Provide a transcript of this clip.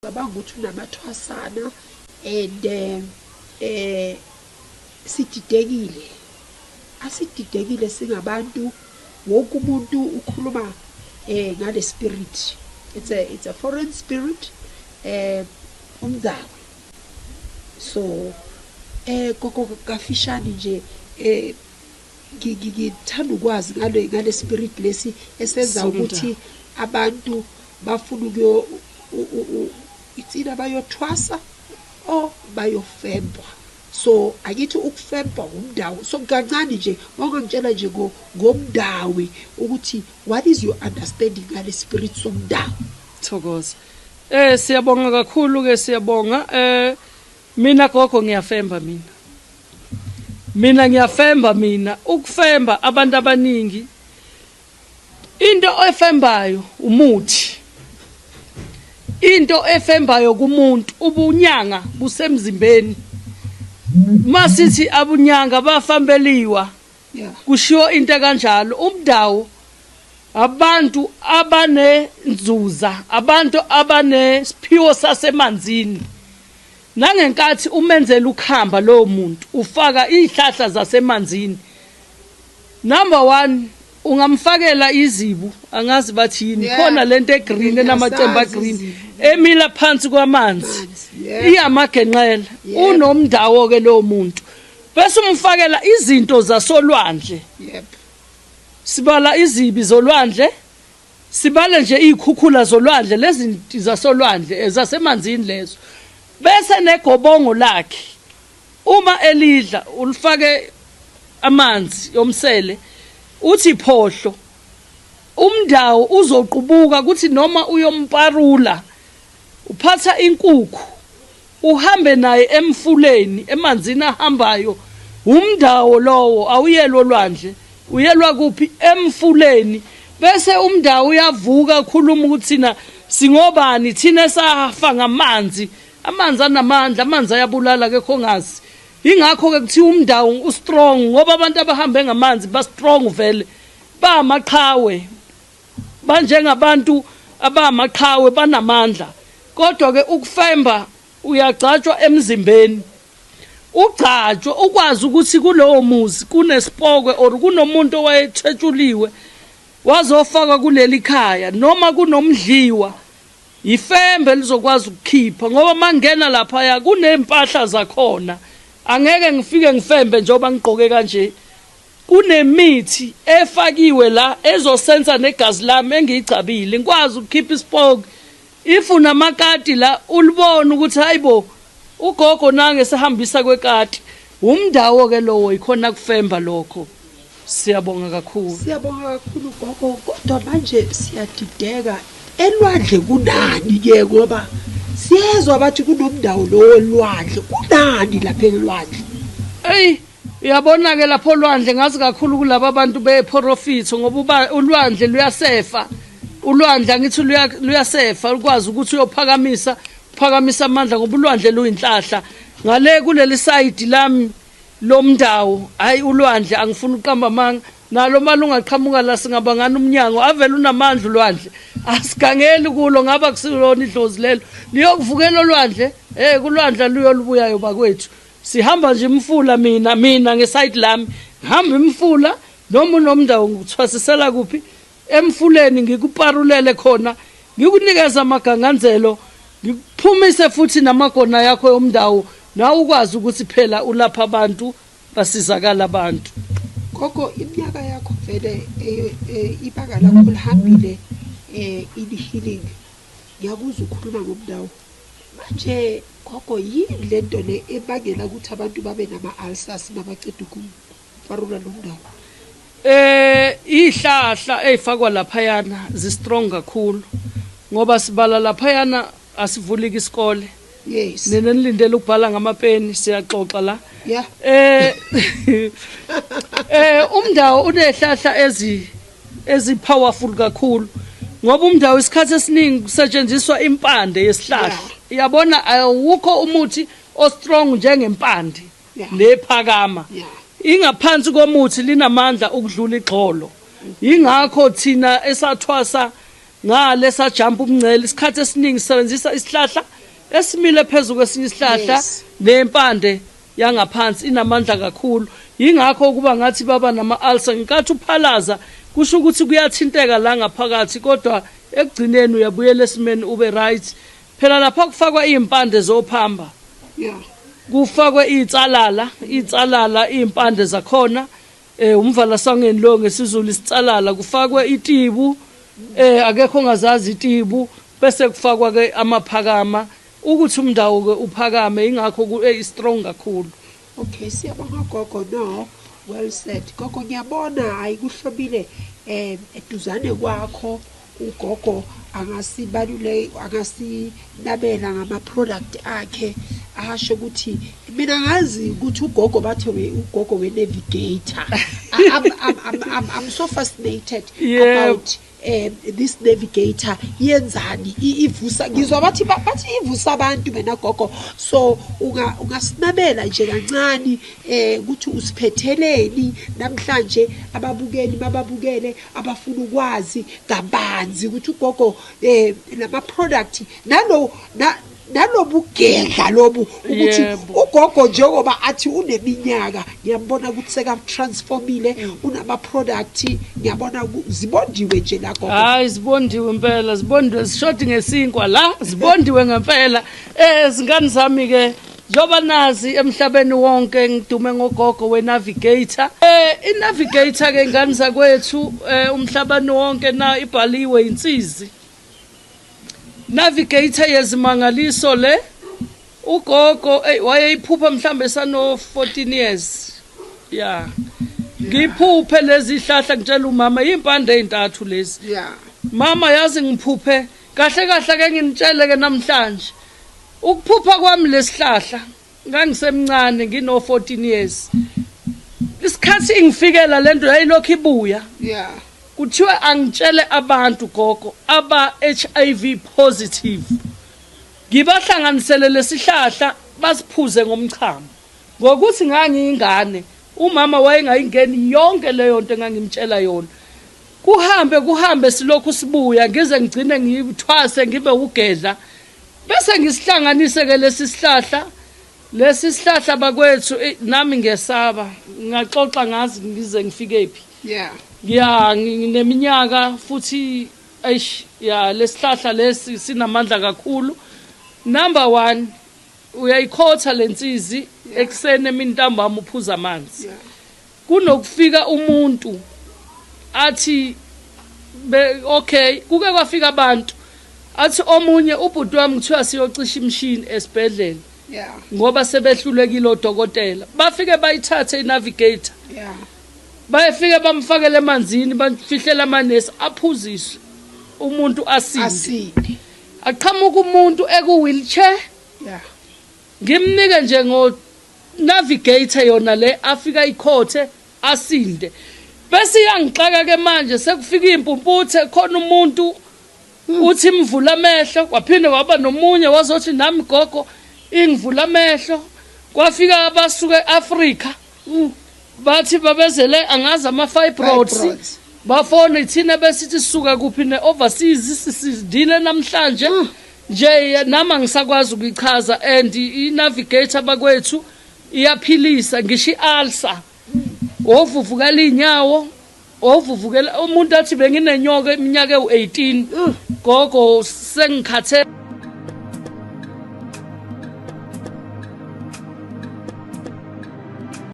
ngiyacabanga ukuthi unamathwasana and sididekile asididekile singabantu wonke umuntu ukhuluma ngale spirit. It's a foreign spirit umdawe. So koko kafishani nje ngithanda ukwazi ngale spirit lesi esenza ukuthi abantu bafuna itsina bayothwasa o bayofembwa. So akithi ukufembwa umdawu. So kancane nje ngokungitshela nje ngomdawi ukuthi what is your understanding ngale spirit somdawu. Thokoza. Siyabonga kakhulu ke siyabonga. Mina gogo ngiyafemba mina ngiyafemba ukufemba abantu abaningi into efembayo umuthi. Into efembayo kumuntu ubunyanga busemzimbeni. Masithi abunyanga bafambeliwa kushiwo into kanjalo umdawu abantu abanenzuza abantu abanesiphiwo sasemanzini. Nangenkathi umenzela ukuhamba lo muntu ufaka izihlahla zasemanzini. Number 1 ungamfakela izibu angazi bathi yini khona lento egreen enamacemba green emila phansi kwamanzi iyamagenqela unomdawo ke lo muntu bese umfakela izinto zasolwandle. Sibala izibi zolwandle sibale nje izikhukhula zolwandle lezi zasolwandle ezasemanzini lezo bese negobongo lakhe uma elidla ulifake amanzi yomsele uthi phohlo umdawo uzoqubuka ukuthi noma uyomparula uphatha inkukhu uhambe naye emfuleni emanzini ahambayo umdawo lowo awuyelwa olwandle uyelwa kuphi emfuleni bese umdawo uyavuka khuluma ukuthi thina singobani thina safa ngamanzi amanzi anamandla amanzi ayabulala ke khongazi ingakho ke kuthi umdawo ustrong ngoba abantu abahambe ngamanzi ba strong vele ba amaqhawe banjengabantu abamaqhawe banamandla kodwa ke ukufemba uyagcatshwa emzimbeni ugcatshwa ukwazi ukuthi kulowo muzi kunesipokwe or kunomuntu owayetshethuliwe wazofaka kuleli khaya noma kunomdliwa ifembe lizokwazi ukukhipha ngoba mangena lapha ya kunempahla zakhona angeke ngifike ngifembe njoba ngigqoke kanje kunemithi efakiwe la ezosenza negazi lami engiyicabile ngikwazi ukukhipha ispoke ifuna amakati la ulibona ukuthi hayibo ugogo nange sehambisa kwekati umdawo ke lowo ikhona kufemba lokho. Siyabonga kakhulu gogo kodwa manje siyadideka elwandle kunani ke ngoba siyezwa bathi kunomdawo lo olwandle kunani lapha elwandle. Uyabona ke lapho olwandle ngazi kakhulu kulabo abantu beprofit ngoba ulwandle luyasefa ulwandle angithi luyasefa ukwazi ukuthi uyophakamisa amandla ngoba ulwandle luyinhlahla ngale kuleli side lami lomdawo hayi ulwandle angifuni uqamba manga nalo malungaqhamuka la singaba ngani umnyango avela unamandla ulwandle asigangeli kulo ngaba kusilona idlozi lelo liyokuvukela olwandle kulwandle luyolubuyayo bakwethu sihamba nje imfula mina ngeside lami ngihamba imfula noma unomdawo ngikuthwasisela kuphi emfuleni ngikuparulele khona ngikunikeza amaganganzelo ngiphumise futhi namagona yakho yomdawo nawe ukwazi ukuthi phela ulapha abantu basizakala abantu. Gogo iminyaka yakho vele ibaka lakho lihambile in healing ngiyakuzwa ukukhuluma ngomdawo manje gogo yini lento le ebangela ukuthi abantu babe nama-ulcers nabaceda ukuparula nomdawo? Ihlahla ezifakwa laphayana zi-strong kakhulu ngoba sibala laphayana asivuliki isikole. Yes. Nene nilindele ukubhala ngamapeni siyaxoxa la. Yeah. Umdawo unehlahla ezi powerful kakhulu ngoba umdawo isikhathi esiningi kusetshenziswa impande yesihlahla. Uyabona awukho umuthi o strong njengempande nephakama. Ingaphansi komuthi linamandla ukudlula igxolo. Ingakho thina esathwasa ngale sajump umncele isikhathi esiningi sisebenzisa isihlahla esimile phezulu kwesinye isihlahla Yes. nempande yangaphansi inamandla kakhulu yingakho kuba ngathi baba nama-ulcer ngikathi uphalaza kusho ukuthi kuyathinteka la ngaphakathi kodwa ekugcineni uyabuyela esimeni ube right phela lapha kufakwa iy'mpande zophamba Yeah. kufakwe iy'tsalala iy'mpande zakhona umvalasangeni lo ngesizulu isitsalala kufakwe itibu akekho ongazazi itibu bese kufakwa ke amaphakama ukuthi umndawo ke uphakame ingakho strong kakhulu. Okay, siyabonga gogo. No, well said. Gogo ngiyabona ayikuhlobile eduzane kwakho ugogo angasinabela ngama-product akhe asho ukuthi mina ngazi ukuthi ugogo bathe ugogo we-navigator. I'm so fascinated about this navigator yenzani ivusa ngizwa bathi ivusa abantu mina gogo so ungasinabela nje kancane ukuthi usiphetheleni namhlanje ababukeli mababukele abafuna ukwazi kabanzi ukuthi ugogo lama product nalobugedla lobu ukuthi ugogo njengoba athi uneminyaka ngiyambona ukuthi seka-transformile unama-product ngiyabona zibondiwe nje la gogo. Hayi zibondiwe impela zibondiwe zishodi ngesinkwa la zibondiwe ngempela zingane zami-ke njengoba nazi emhlabeni wonke ngidume ngogogo we-navigator i-navigator-ke ingane zakwethu umhlabani wonke na ibhaliwe insizi navigator yezimangaliso le ugogo wayeyiphupha mhlambe sano 14 years yeah ngiphuphe lezi hlahla ngitshela umama impande ezintathu lezi Yeah. mama yazi ngiphuphe kahle kahle ke nginitshele ke namhlanje ukuphupha kwami lesihlahla ngangisemncane ngino 14 years isikhathi ingifikela lento yayilokhu ibuya Yeah. kuthiwa angitshele abantu gogo aba HIV positive ngibahlanganisele lesihlahla basiphuze ngomchamo ngokuthi ngangiyingane umama wayengayingeni yonke leyo nto engangimtshela yona kuhambe silokhu sibuya ngize ngigcine ngithwase ngibe ugedla bese ngisihlanganise ke lesi sihlahla bakwethu nami ngesaba ngaxoxa ngazi ngize ngifike phi. Yeah. Ngineminyaka futhi lesihlahla lesi sinamandla kakhulu. Number 1 uyayikhotha lensizi eksene emini ntambama uphuza amanzi. Yeah. Kunokufika umuntu athi okay kuke kwafika abantu athi omunye ubhuti wami kuthiwa siyocisha imshini esibhedlela. Yeah. Ngoba sebehlulekile odokotela bafike bayithathe inavigator. Yeah. Bayefike bamfakele emanzini bafihlela amanesi aphuziswe umuntu asinde aqhamuka umuntu eku-wheelchair. Yeah. Ngimnike nje ngo navigator yona le afika ikhothe asinde bese iyangixaka ke manje sekufika impumputhe khona umuntu uthi mvula amehlo kwaphinde kwaba nomunye wazothi nami gogo ingivula amehlo kwafika abasuke eAfrika bathi babezele angazi ama-fibroids bafona ithina besithi sisuka kuphi ne-overseas sisidile namhlanje nje nama ngisakwazi ukuyichaza and i-navigator bakwethu iyaphilisa ngisho i-ulcer ovuvukela inyawo ovuvukela umuntu athi benginenyoka iminyaka ewu-18 gogo sengikhathe